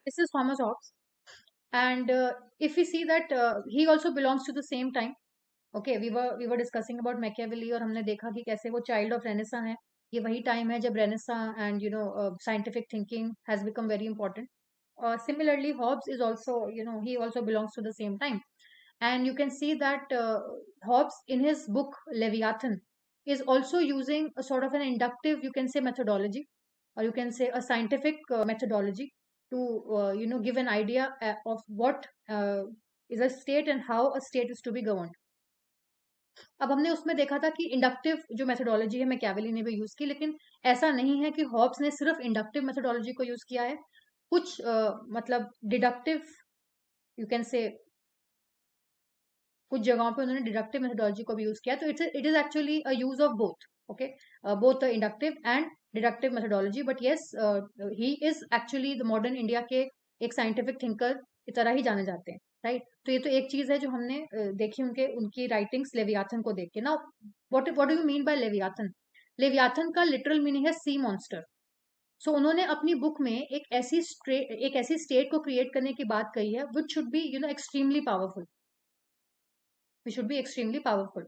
This is Thomas Hobbes, and if we see that he also belongs to the same time. Okay, we were discussing about Machiavelli और हमने देखा कि कैसे वो child of Renaissance है. ये वही time है जब Renaissance and scientific thinking has become very important. Similarly, Hobbes is also, he also belongs to the same time. And you can see that Hobbes in his book Leviathan is also using a sort of an inductive, you can say, methodology, or you can say a scientific methodology to give an idea of what is a state and how a state is to be governed. अब हमने उसमें देखा था कि inductive जो methodology है Machiavelli ने भी यूज की, लेकिन ऐसा नहीं है कि हॉब्स ने सिर्फ इंडक्टिव मेथोडोलॉजी को यूज किया है. कुछ मतलब डिडक्टिव, यू कैन से, कुछ जगहों पे उन्होंने डिडक्टिव मेथोडोलॉजी को भी यूज किया. तो it is actually a use of both. Okay, both inductive and deductive methodology. But yes, he is actually the modern India के एक साइंटिफिक थिंकर की तरह ही जाने जाते हैं, राइट. तो ये तो एक चीज है जो हमने देखी उनकी राइटिंग्स लेवियाथन को देख के ना. What do you mean by Leviathan? Leviathan का लिटरल मीनिंग है सी मॉन्स्टर. सो उन्होंने अपनी बुक में एक ऐसी स्टेट को क्रिएट करने की बात कही है which should be extremely powerful. We should be extremely powerful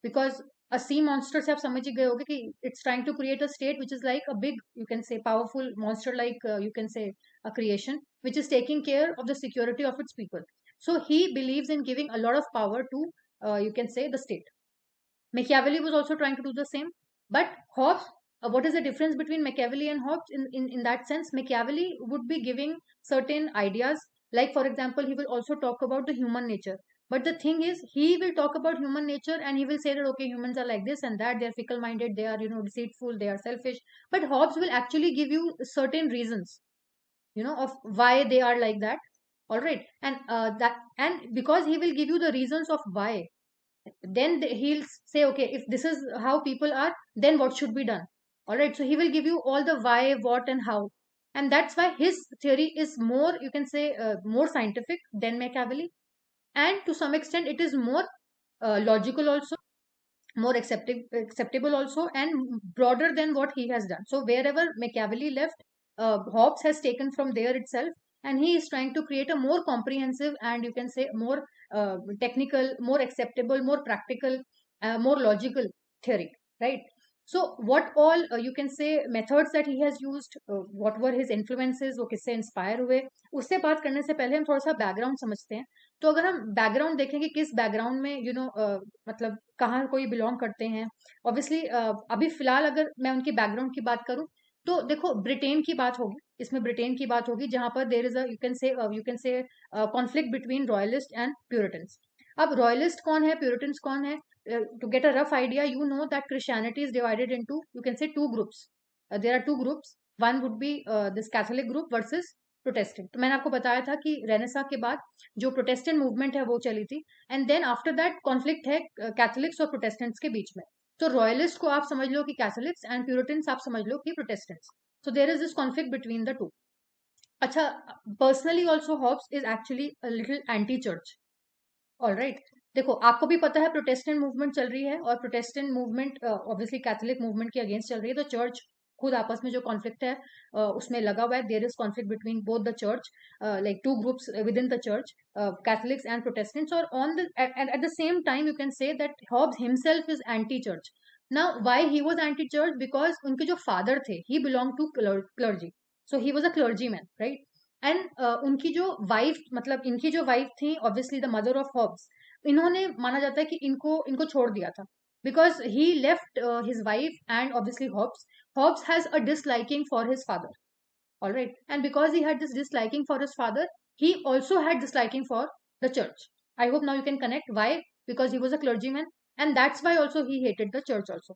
because a sea monster से आप समझ ही गए होगे कि it's trying to create a state which is like a big, you can say, powerful monster, like you can say a creation which is taking care of the security of its people. So he believes in giving a lot of power to, you can say, the state. Machiavelli was also trying to do the same. But Hobbes, what is the difference between Machiavelli and Hobbes in that sense? Machiavelli would be giving certain ideas, like for example, he will also talk about the human nature. But the thing is, he will talk about human nature and he will say that, okay, humans are like this and that, they are fickle minded, they are, deceitful, they are selfish. But Hobbes will actually give you certain reasons, of why they are like that. All right. And because he will give you the reasons of why, then he'll say, okay, if this is how people are, then what should be done. All right. So he will give you all the why, what, and how. And that's why his theory is more, you can say, more scientific than Machiavelli. And to some extent it is more logical also, more acceptable also, and broader than what he has done. So wherever Machiavelli left, Hobbes has taken from there itself, and he is trying to create a more comprehensive and, you can say, more technical, more acceptable, more practical, more logical theory, right? So what all, you can say, methods that he has used, what were his influences, वो किससे inspire हुए, उससे बात करने से पहले हम थोड़ा सा बैकग्राउंड समझते हैं. तो अगर हम बैकग्राउंड देखेंगे किस बैकग्राउंड में, मतलब कहाँ कोई बिलोंग करते हैं, ऑब्वियसली अभी फिलहाल अगर मैं उनकी बैकग्राउंड की बात करूं, तो देखो ब्रिटेन की बात होगी, इसमें ब्रिटेन की बात होगी, जहां पर there is a, you can से conflict between royalist and Puritans. अब रॉयलिस्ट कौन है, प्यूरिटन्स कौन है? To get a rough idea, you know that Christianity is divided into, you can say, two groups. There are two groups. One would be this Catholic group versus Protestant. तो मैंने आपको बताया था कि रेनेसा के बाद जो प्रोटेस्टेंट मूवमेंट है वो चली थी, and then after that conflict है कैथोलिक्स और प्रोटेस्टेंट्स के बीच में. तो रॉयलिस्ट को आप समझ लो कि कैथोलिक्स, एंड प्यूरिटन्स आप समझ लो कि Protestants. So there is this conflict between the two. अच्छा, personally also Hobbes is actually a little anti church. All right. देखो, आपको भी पता है प्रोटेस्टेंट मूवमेंट चल रही है, और Protestant movement obviously Catholic movement के अगेंस्ट चल रही है. तो चर्च खुद आपस में जो कॉन्फ्लिक्ट है उसमें लगा हुआ है. There is conflict between both the church, like two groups within the church, Catholics and Protestants. और on the at the same time you can say that Hobbes himself is anti church. Now why he was anti church? Because उनके जो father थे, he belong to clergy. So he was a clergy man, right. And उनकी जो wife, मतलब इनकी जो wife थी, obviously the mother of Hobbs, इन्होंने, माना जाता है कि इनको इनको छोड़ दिया था, because he left his wife. And obviously Hobbes has a disliking for his father. All right. And because he had this disliking for his father, he also had disliking for the church. I hope now you can connect why. Because he was a clergyman, and that's why also he hated the church also.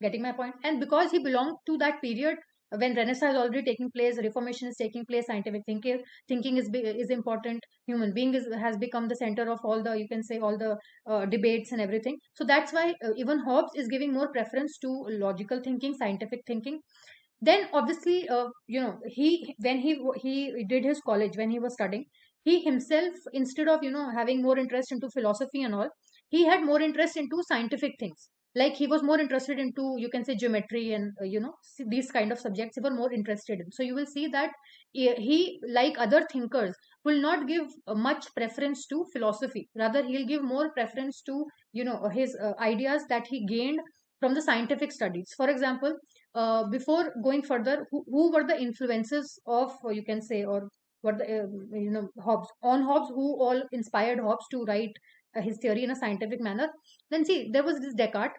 Getting my point? And because he belonged to that period when Renaissance is already taking place, Reformation is taking place, scientific thinking is important. Human being has become the center of all the, you can say, all the debates and everything. So that's why even Hobbes is giving more preference to logical thinking, scientific thinking. Then obviously, he, when he did his college, when he was studying, he himself, instead of having more interest into philosophy and all, he had more interest into scientific things. like he was more interested into, you can say, geometry and these kind of subjects he was more interested in. So you will see that he, like other thinkers, will not give much preference to philosophy. Rather, he'll give more preference to his ideas that he gained from the scientific studies. For example, before going further, who were the influences of, you can say, or what the Hobbes, on Hobbes, who all inspired Hobbes to write his theory in a scientific manner? Then see, there was this Descartes.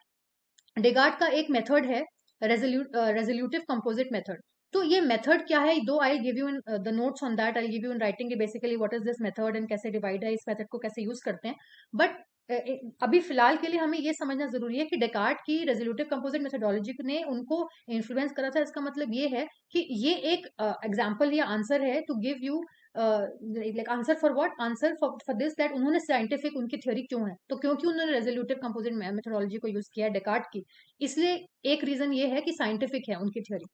डेगार्ट का एक method है, रेजोल्यूटिव composite method. तो ये method क्या है, दो I give you in the notes on that, I give you in writing basically what is this method and कैसे divide है, इस मेथड को कैसे यूज करते हैं. बट अभी फिलहाल के लिए हमें ये समझना जरूरी है कि डेकार्ट की रेजोल्यूटिव कंपोजिट मेथोडोलॉजी ने उनको इन्फ्लुएंस करा था. इसका मतलब ये है कि ये एक एग्जाम्पल या आंसर है to give you like answer for what, answer for this, that उन्होंने साइंटिफिक उनकी थ्योरी क्यों है. तो क्योंकि उन्होंने रेजोल्यूटिव कंपोजिट मेथोडोलॉजी को यूज किया है डेकार्ट की, इसलिए एक रीजन ये है कि साइंटिफिक है उनकी थ्योरी.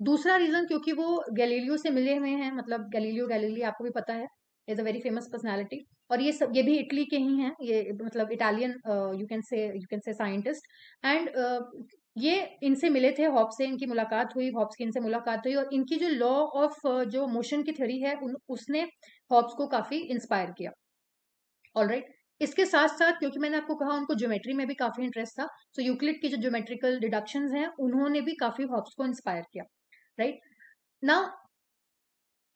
दूसरा रीजन क्योंकि वो गैलीलियो से मिले हुए हैं. मतलब गैलीलियो गैलीली आपको भी पता है, is a very famous personality. और ये सब, ये भी इटली के ही हैं, ये मतलब इटालियन, यू कैन से साइंटिस्ट. एंड ये इनसे मिले थे, हॉब्स से इनकी मुलाकात हुई, हॉब्स की इनसे मुलाकात हुई, और इनकी जो लॉ ऑफ जो मोशन की थ्योरी है उसने हॉब्स को काफी इंस्पायर किया. ऑलराइट. इसके साथ साथ, क्योंकि मैंने आपको कहा उनको ज्योमेट्री में भी काफी इंटरेस्ट था, सो यूक्लिड की जो ज्योमेट्रिकल डिडक्शंस हैं उन्होंने भी काफी हॉब्स को इंस्पायर किया. राइट. नाउ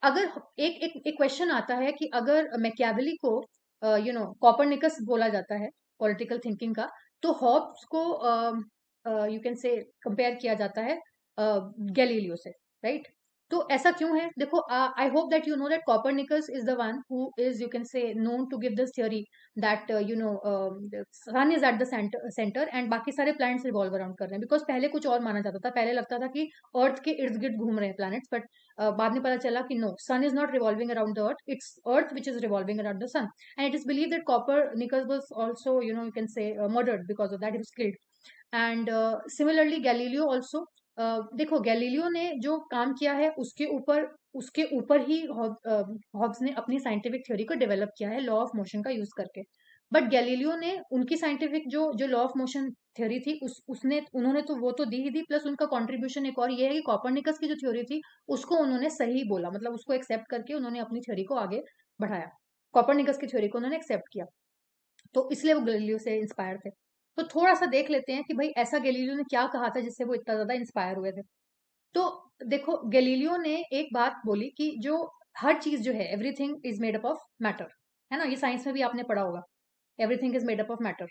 अगर एक एक एक क्वेश्चन आता है कि अगर मैकियावेली को कॉपरनिकस बोला जाता है पॉलिटिकल थिंकिंग का, तो हॉब्स को यू कैन से कंपेयर किया जाता है गैलीलियो से. राइट. तो ऐसा क्यों है? देखो, I hope that you know that Copernicus is the one who is, you can say, known to give this theory that sun is at the centre and बाकी सारे प्लैनेट्स रिवॉल्व अराउंड कर रहे हैं. बिकॉज पहले कुछ और माना जाता था, पहले लगता था कि अर्थ के इर्द गिर्द घूम रहे हैं प्लैनेट्स, बट बाद में पता चला कि no, sun is not revolving around the earth, it's earth which is revolving around the sun. And it is believe that Copernicus was also, you can say, murdered because of that, he was killed. And similarly Galileo also. देखो, Galileo ने जो काम किया है उसके ऊपर ही Hobbs ने अपनी साइंटिफिक थ्योरी को डेवलप किया है, लॉ ऑफ मोशन का यूज करके. बट गैलीलियो ने उनकी साइंटिफिक जो जो लॉ ऑफ मोशन थ्योरी थी उसने उन्होंने तो वो तो दी ही दी, प्लस उनका कंट्रीब्यूशन एक और ये है कि कॉपरनिकस की जो थ्योरी थी उसको उन्होंने सही बोला, मतलब उसको एक्सेप्ट करके उन्होंने अपनी थ्योरी को आगे बढ़ाया. कॉपरनिकस की थ्योरी को उन्होंने एक्सेप्ट किया, तो इसलिए वो गैलीलियो से इंस्पायर थे. तो थोड़ा सा देख लेते हैं कि भाई ऐसा गैलीलियो ने क्या कहा था जिससे वो इतना ज्यादा इंस्पायर हुए थे. तो देखो, गैलीलियो ने एक बात बोली कि जो हर चीज जो है, everything is made up of matter. है ना, ये साइंस में भी आपने पढ़ा होगा, everything is made up of matter.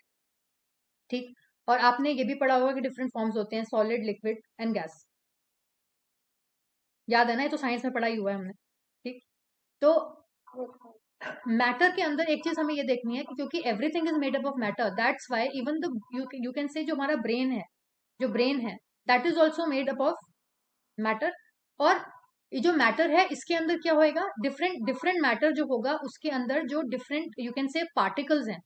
ठीक. और आपने ये भी पढ़ा होगा कि डिफरेंट फॉर्म्स होते हैं, सॉलिड, लिक्विड एंड गैस. याद है ना, ये तो साइंस में पढ़ा ही हुआ है हमने. ठीक. तो मैटर के अंदर एक चीज हमें ये देखनी है कि क्योंकि everything is made up of matter, that's why even the you can से जो हमारा ब्रेन है, जो ब्रेन है, that is also made up of matter. और ये जो मैटर है इसके अंदर क्या होएगा, डिफरेंट डिफरेंट मैटर जो होगा उसके अंदर जो different, you can say, particles हैं,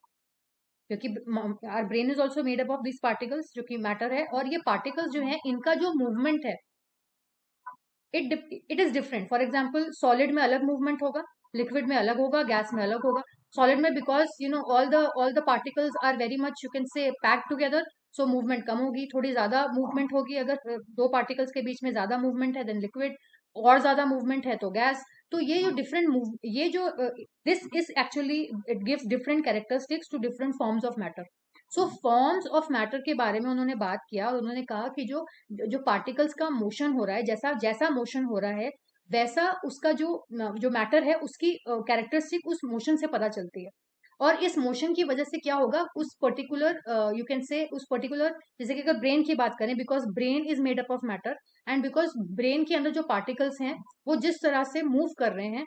क्योंकि our brain is also made up of this particles जो कि मैटर है. और ये पार्टिकल्स जो है इनका जो मूवमेंट है, it is different. For example, solid में अलग मूवमेंट होगा, लिक्विड में अलग होगा, गैस में अलग होगा. सॉलिड में because all the particles are very much, you can say, pack together, so movement कम होगी, थोड़ी ज्यादा मूवमेंट होगी. अगर दो पार्टिकल्स के बीच में ज्यादा मूवमेंट है देन लिक्विड, और ज्यादा मूवमेंट है तो गैस. तो ये जो डिफरेंट मूव, ये जो this is actually, it gives different characteristics to different forms of matter. So forms of matter के बारे में उन्होंने बात किया, और उन्होंने कहा कि जो जो पार्टिकल्स का मोशन हो रहा है, जैसा जैसा मोशन हो रहा है वैसा उसका जो जो मैटर है उसकी कैरेक्टरिस्टिक उस मोशन से पता चलती है. और इस मोशन की वजह से क्या होगा, उस पर्टिकुलर, यू कैन से, उस पर्टिकुलर, जैसे कि अगर ब्रेन की बात करें, because brain is made up of matter, and because brain के अंदर जो पार्टिकल्स हैं वो जिस तरह से मूव कर रहे हैं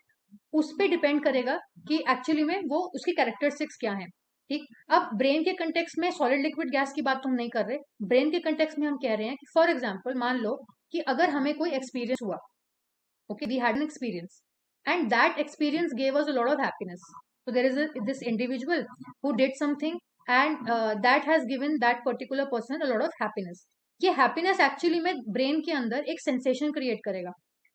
उस पर डिपेंड करेगा कि एक्चुअली में वो उसकी कैरेक्टरिस्टिक्स क्या है. ठीक. अब ब्रेन के कंटेक्स में सॉलिड, लिक्विड, गैस की बात तो हम नहीं कर रहे. ब्रेन के कंटेक्स में हम कह रहे हैं कि फॉर एग्जाम्पल मान लो कि अगर हमें कोई एक्सपीरियंस हुआ, okay, we had an experience and that experience gave us a lot of happiness. So there is this individual who did something and that has given that particular person a lot of happiness. ये happiness actually में brain के अंदर एक sensation create करेगा.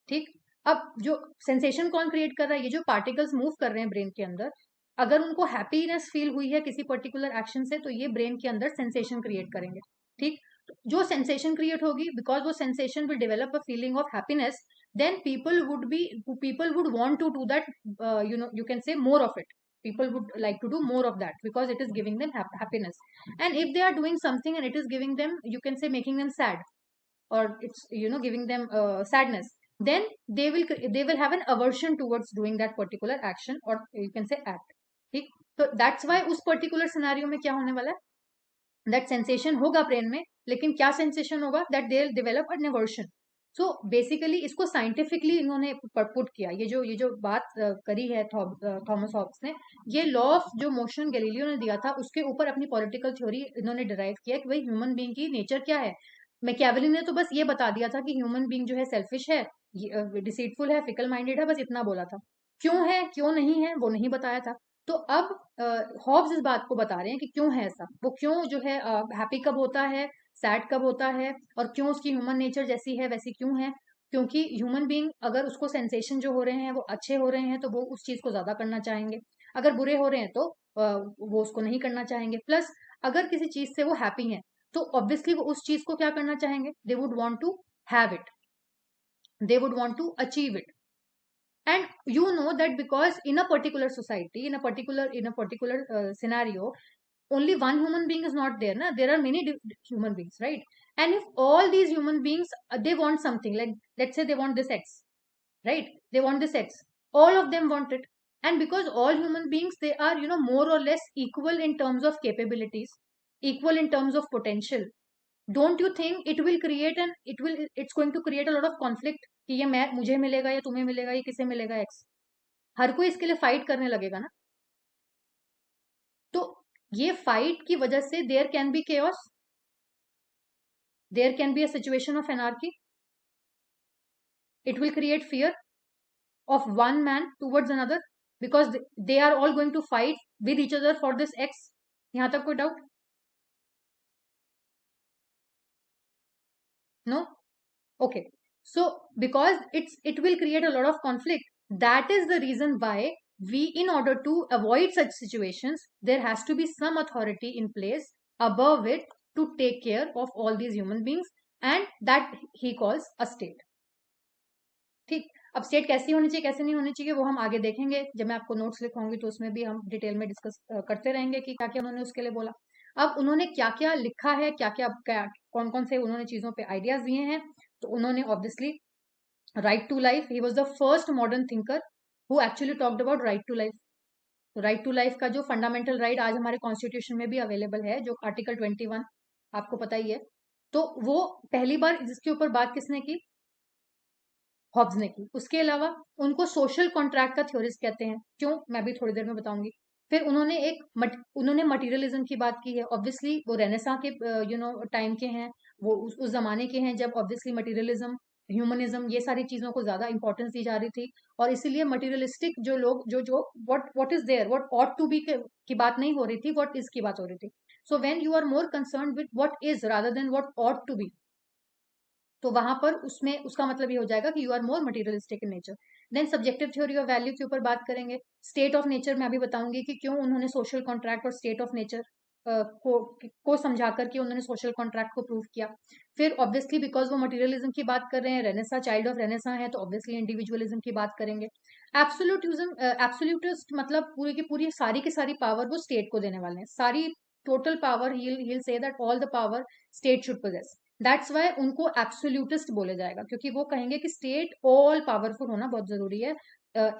ठीक. अब जो sensation कौन क्रिएट कर रहा है, ये जो पार्टिकल्स मूव कर रहे हैं ब्रेन के अंदर, अगर उनको हैप्पीनेस फील हुई है किसी पर्टिकुलर एक्शन से तो ये ब्रेन के अंदर सेंसेशन क्रिएट करेंगे. ठीक, जो सेंसेशन क्रिएट होगी, बिकॉज वो sensation will develop a feeling of happiness, then people would want to do that, you can say more of it. People would like to do more of that because it is giving them happiness. And if they are doing something and it is giving them, you can say, making them sad, or it's giving them sadness, then they will have an aversion towards doing that particular action, or you can say act. ठीक, तो that's why उस particular scenario में क्या होने वाला है, that sensation होगा brain में, लेकिन क्या सेंसेशन होगा, that they develop an aversion. So basically इसको साइंटिफिकली इन्होंने पुट किया, ये जो बात करी है थॉमस हॉब्स ने, ये लॉ ऑफ जो मोशन गैलीलियो ने दिया था उसके ऊपर अपनी पॉलिटिकल थ्योरी इन्होंने डिराइव किया कि भाई ह्यूमन बीइंग की नेचर क्या है. मैकियावेली ने तो बस ये बता दिया था कि ह्यूमन बीइंग जो है सेल्फिश है, डिसीटफुल है, फिकल माइंडेड है, बस इतना बोला था. क्यों है क्यों नहीं है वो नहीं बताया था. तो अब हॉब्स इस बात को बता रहे हैं कि क्यों है ऐसा, वो क्यों जो है हैप्पी कब होता है, सैड कब होता है, और क्यों उसकी ह्यूमन नेचर जैसी है वैसी क्यों है. क्योंकि ह्यूमन बीइंग अगर उसको सेंसेशन जो हो रहे हैं वो अच्छे हो रहे हैं तो वो उस चीज को ज्यादा करना चाहेंगे, अगर बुरे हो रहे हैं तो वो उसको नहीं करना चाहेंगे. प्लस अगर किसी चीज से वो हैप्पी है तो ऑब्वियसली वो उस चीज को क्या करना चाहेंगे, they would want to have it, they would want to achieve it. And you know that because in a particular society, in a particular scenario, only one human being is not there, na? There are many human beings, right? And if all these human beings they want something, like let's say they want this x, right? They want this x, all of them want it. And because all human beings, they are more or less equal in terms of capabilities, equal in terms of potential, don't you think it's going to create a lot of conflict कि ये मैं मुझे मिलेगा या तुम्हें मिलेगा, ये किसे मिलेगा एक्स, हर कोई इसके लिए फाइट करने लगेगा ना. तो ये फाइट की वजह से there can be chaos, there can be a situation of anarchy, it will create fear of one man towards another because they are all going to fight with each other for this x. यहां तक कोई doubt? No? Okay. So because it will create a lot of conflict, that is the reason why we, in order to avoid such situations, there has to be some authority in place above it to take care of all these human beings, and that he calls a state. ठीक, अब state कैसी होनी चाहिए कैसे नहीं होनी चाहिए वो हम आगे देखेंगे, जब मैं आपको नोट्स लिखवाऊंगी तो उसमें भी हम डिटेल में डिस्कस करते रहेंगे कि क्या क्या उन्होंने उसके लिए बोला. अब उन्होंने क्या क्या लिखा है, क्या क्या कौन कौन से उन्होंने चीजों पे आइडियाज दिए हैं, तो उन्होंने obviously right to life, he was the first modern thinker who actually talked about right to life. Right to life का जो फंडामेंटल राइट आज हमारे कॉन्स्टिट्यूशन में भी अवेलेबल है, जो आर्टिकल 21 आपको पता ही है, तो वो पहली बार जिसके ऊपर बात किसने की, हॉब्स ने की. उसके अलावा उनको सोशल कॉन्ट्रैक्ट का थ्योरिस्ट कहते हैं, क्यों मैं भी थोड़ी देर में बताऊंगी. फिर उन्होंने मटेरियलिज्म की बात की है. ऑब्वियसली वो रेनेसां के टाइम के हैं, वो उस जमाने के हैं जब ऑब्वियसली मटेरियलिज्म, ह्यूमनिज्म, ये सारी चीजों को ज्यादा इंपॉर्टेंस दी जा रही थी. और इसीलिए मटेरियलिस्टिक जो लोग जो जो what is there, what ought to be की बात नहीं हो रही थी, व्हाट इज की बात हो रही थी. So when you are more concern with what is rather than what ought to be, तो वहां पर उसमें उसका मतलब ये हो जाएगा कि you are more materialistic in nature. Then subjective theory of value के ऊपर बात करेंगे. स्टेट ऑफ नेचर में अभी बताऊंगी कि क्यों उन्होंने सोशल कॉन्ट्रैक्ट और स्टेट ऑफ नेचर को समझा करके उन्होंने सोशल कॉन्ट्रैक्ट को प्रूव किया. फिर ऑब्वियसली बिकॉज वो मटेरियलिज्म की बात कर रहे हैं, रेनेसा चाइल्ड ऑफ रेनेसा है, तो ऑब्वियसली इंडिविजुअलिज्म की बात करेंगे. एब्सोल्यूटिस्ट मतलब पूरी की पूरी सारी की सारी पावर वो स्टेट को देने वाले हैं, सारी total power, he'll say that all the power state should possess. That's why उनको एब्सोल्यूटिस्ट बोले जाएगा, क्योंकि वो कहेंगे कि स्टेट ऑल पावरफुल होना बहुत जरूरी है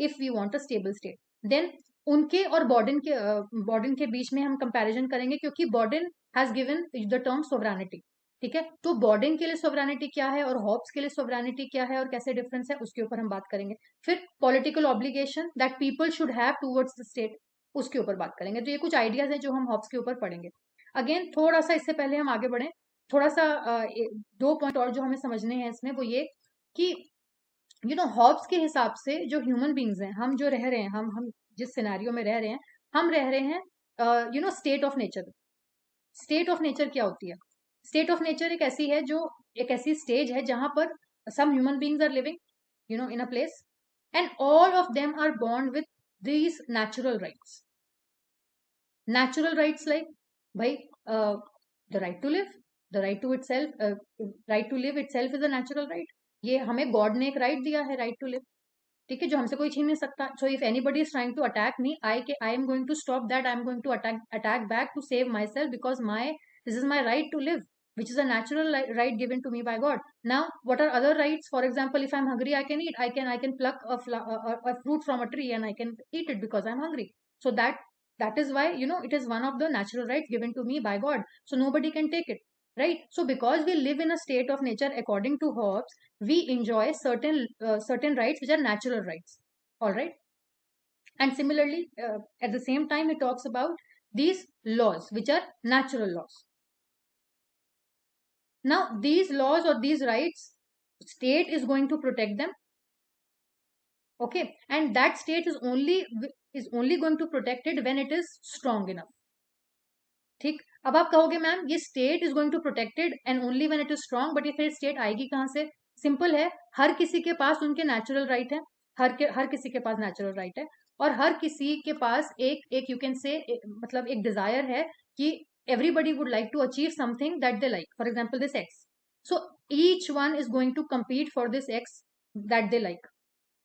if we want a stable state. Then उनके और बॉर्डन के बीच में हम कंपैरिजन करेंगे, क्योंकि Bodin has given the term sovereignty. ठीक है, तो बॉर्डन के लिए सोवरेनिटी क्या है और हॉब्स के लिए सोवरेनिटी क्या है और कैसे डिफरेंस है, उसके ऊपर हम बात करेंगे. फिर political obligation that people should have towards the state, उसके ऊपर बात करेंगे. तो ये कुछ आइडियाज हैं जो हम हॉब्स के ऊपर पढ़ेंगे. अगेन थोड़ा सा इससे पहले हम आगे बढ़े, थोड़ा सा दो पॉइंट और जो हमें समझने हैं इसमें, वो ये कि हॉब्स के हिसाब से जो ह्यूमन बींग्स हैं, हम जो रह रहे हैं, हम जिस सिनेरियो में रह रहे हैं, हम रह रहे हैं state of nature. State of nature क्या होती है? स्टेट ऑफ नेचर एक ऐसी स्टेज है जहां पर some human beings are living in a place, and all of them are born with these natural rights. Natural rights like भाई the right to live, the right to itself, right to live itself is a natural right. ये हमें God ने एक right दिया है, right to live. ठीक है, जो हमसे कोई छीन नहीं सकता. So if anybody is trying to attack me, I am going to stop that. I am going to attack back to save myself, because my this is my right to live, which is a natural right given to me by God. Now, what are other rights? For example, if I'm hungry, I can eat. I can pluck a fruit from a tree and I can eat it because I'm hungry. So that is why, it is one of the natural rights given to me by God. So nobody can take it, right? So because we live in a state of nature, according to Hobbes, we enjoy certain rights which are natural rights. All right. And similarly, at the same time, he talks about these laws which are natural laws. Now, these laws or these rights, state is going to protect them. Okay, and that state is only going to protect it when it is strong enough. ठीक. अब आप कहोगे ma'am ये state is going to protected and only when it is strong, but ये फिर state आएगी कहाँ से? सिंपल है, हर किसी के पास उनके नेचुरल राइट है. हर किसी के पास नेचुरल राइट है, और हर किसी के पास एक यू कैन से मतलब एक डिजायर है कि everybody would like to achieve something that they like. For example, this X. So each one is going to compete for this X that they like,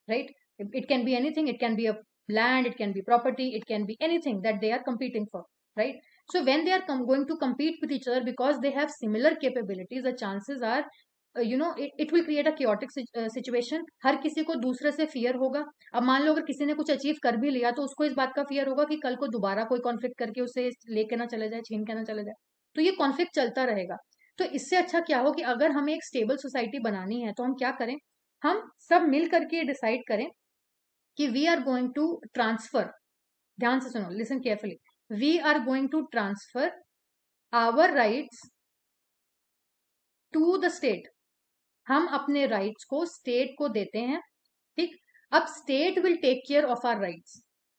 right? It can be anything. It can be a land, it can be property, it can be anything that they are competing for, right? So when they are going to compete with each other because they have similar capabilities, the chances are it will create a chaotic situation. हर किसी को दूसरे से fear होगा. अब मान लो अगर किसी ने कुछ अचीव कर भी लिया तो उसको इस बात का फियर होगा कि कल को दोबारा कोई कॉन्फ्लिक्ट करके उसे लेके ना चले जाए, छीन के ना चले जाए. तो ये कॉन्फ्लिक्ट चलता रहेगा. तो इससे अच्छा क्या हो कि अगर हमें एक स्टेबल सोसाइटी बनानी है तो हम क्या करें, हम सब मिल करके डिसाइड करें कि we are going to transfer. ध्यान से सुनो, listen carefully. We are going to transfer our rights to the state. हम अपने राइट्स को स्टेट को देते हैं. ठीक. अब state will take care of our rights,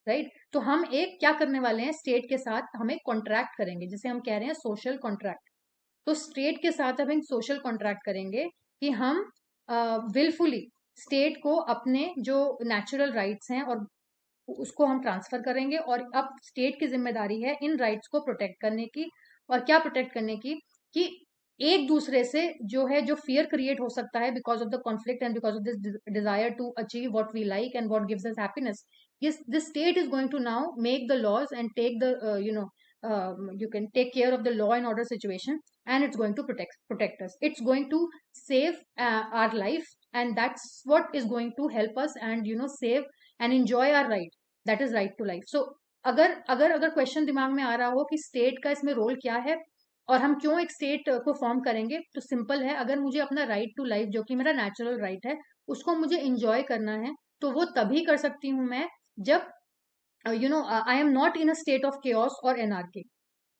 right? तो हम एक क्या करने वाले हैं, स्टेट के साथ हम एक कॉन्ट्रैक्ट करेंगे, जिसे हम कह रहे हैं सोशल कॉन्ट्रैक्ट. तो स्टेट के साथ अब हम सोशल कॉन्ट्रैक्ट करेंगे कि हम विलफुली स्टेट को अपने जो नेचुरल राइट्स हैं और उसको हम ट्रांसफर करेंगे, और अब स्टेट की जिम्मेदारी है इन राइट्स को प्रोटेक्ट करने की. और क्या प्रोटेक्ट करने की? कि एक दूसरे से जो है, जो फियर क्रिएट हो सकता है because of the conflict and because of this desire to achieve what we like and what gives us happiness, this state is going to now make the laws and take the you can take care of the law and order situation, and it's going to protect us. It's going to save our life, and that's what is going to help us and save and enjoy our right, that is right to life. So अगर अगर अगर question दिमाग में आ रहा हो कि state का इसमें रोल क्या है और हम क्यों एक स्टेट को फॉर्म करेंगे, तो सिंपल है, अगर मुझे अपना राइट टू लाइफ जो कि मेरा नेचुरल राइट है उसको मुझे इंजॉय करना है, तो वो तभी कर सकती हूँ मैं जब I am not in a state of chaos or anarchy.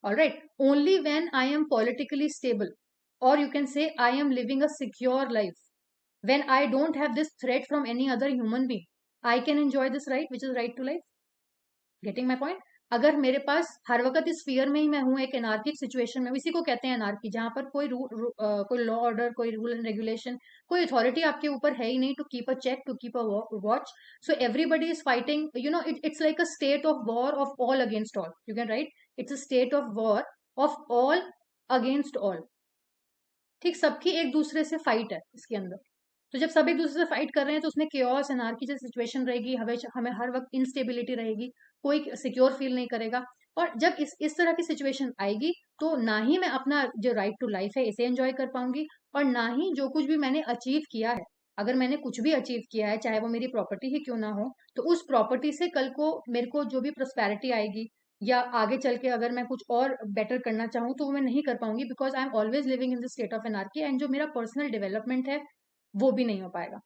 All right. Only when I am politically stable, or you can say I am living a secure life, when I don't have this threat from any other human being, I can enjoy this right, which is right to life. Getting my point? अगर मेरे पास हर वक्त इस fear में ही मैं हूं, एक anarchic situation में, इसी को कहते हैं एनार्की, जहां पर कोई लॉ ऑर्डर, कोई रूल एंड रेगुलेशन, कोई अथॉरिटी आपके ऊपर है ही नहीं to keep a check, to keep a watch. So everybody is fighting, it's like a state of war of all against all. You can write, it's a state of war of all against all. ठीक. सबकी एक दूसरे से fight है इसके अंदर. तो जब सब एक दूसरे से फाइट कर रहे हैं तो उसमें केओस एनार्की जैसी सिचुएशन रहेगी, हमें हर वक्त इनस्टेबिलिटी रहेगी, कोई सिक्योर फील नहीं करेगा. और जब इस तरह की सिचुएशन आएगी तो ना ही मैं अपना जो राइट टू लाइफ है इसे एंजॉय कर पाऊंगी, और ना ही जो कुछ भी मैंने अचीव किया है, अगर मैंने कुछ भी अचीव किया है, चाहे वो मेरी प्रॉपर्टी ही क्यों ना हो, तो उस प्रॉपर्टी से कल को मेरे को जो भी प्रोस्पेरिटी आएगी, या आगे चल के अगर मैं कुछ और बेटर करना चाहूँ तो वो मैं नहीं कर पाऊंगी, because I am always living in the state of anarchy, and जो मेरा पर्सनल डेवलपमेंट है वो भी नहीं हो पाएगा.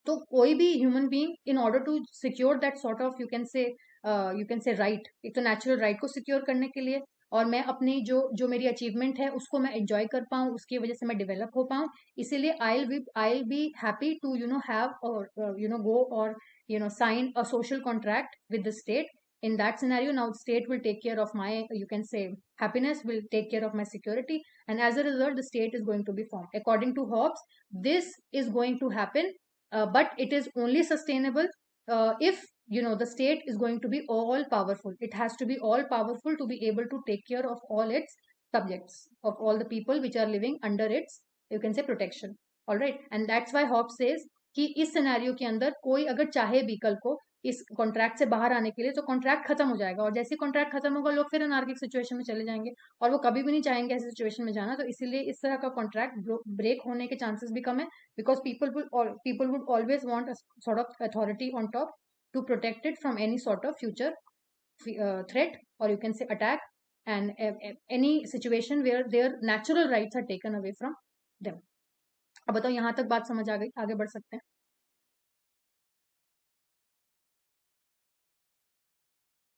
तो कोई भी human being, in order to secure that sort of you can say right, एक तो नेचुरल राइट को सिक्योर करने के लिए, और मैं अपनी जो मेरी अचीवमेंट है उसको मैं एंजॉय कर पाऊँ, उसकी वजह से मैं डेवलप हो पाऊँ, इसीलिए I be happy to have और गो और sign a social contract with the state. In that scenario, now state will take care of my, you can say, happiness, will take care of my security, and as a result the state is going to be formed. According to Hobbes, this is going to happen, but it is only sustainable if the state is going to be all powerful. It has to be all powerful to be able to take care of all its subjects, of all the people which are living under its, you can say, protection. All right, and that's why Hobbes says कि इस scenario के अंदर कोई अगर चाहे भी कल को इस कॉन्ट्रैक्ट से बाहर आने के लिए, तो कॉन्ट्रैक्ट खत्म हो जाएगा, और जैसे कॉन्ट्रैक्ट खत्म होगा लोग फिर अनार्किक सिचुएशन में चले जाएंगे, और वो कभी भी नहीं चाहेंगे ऐसी सिचुएशन में जाना। तो इसीलिए इस तरह का कॉन्ट्रैक्ट ब्रेक होने के चांसेस भी कम है, because people would always want a sort of authority on top to protect it from any sort of future threat, or you can say attack, and any situation where their natural rights are taken away from them. अब बताओ, यहाँ तक बात समझ आ गई, आगे बढ़ सकते हैं।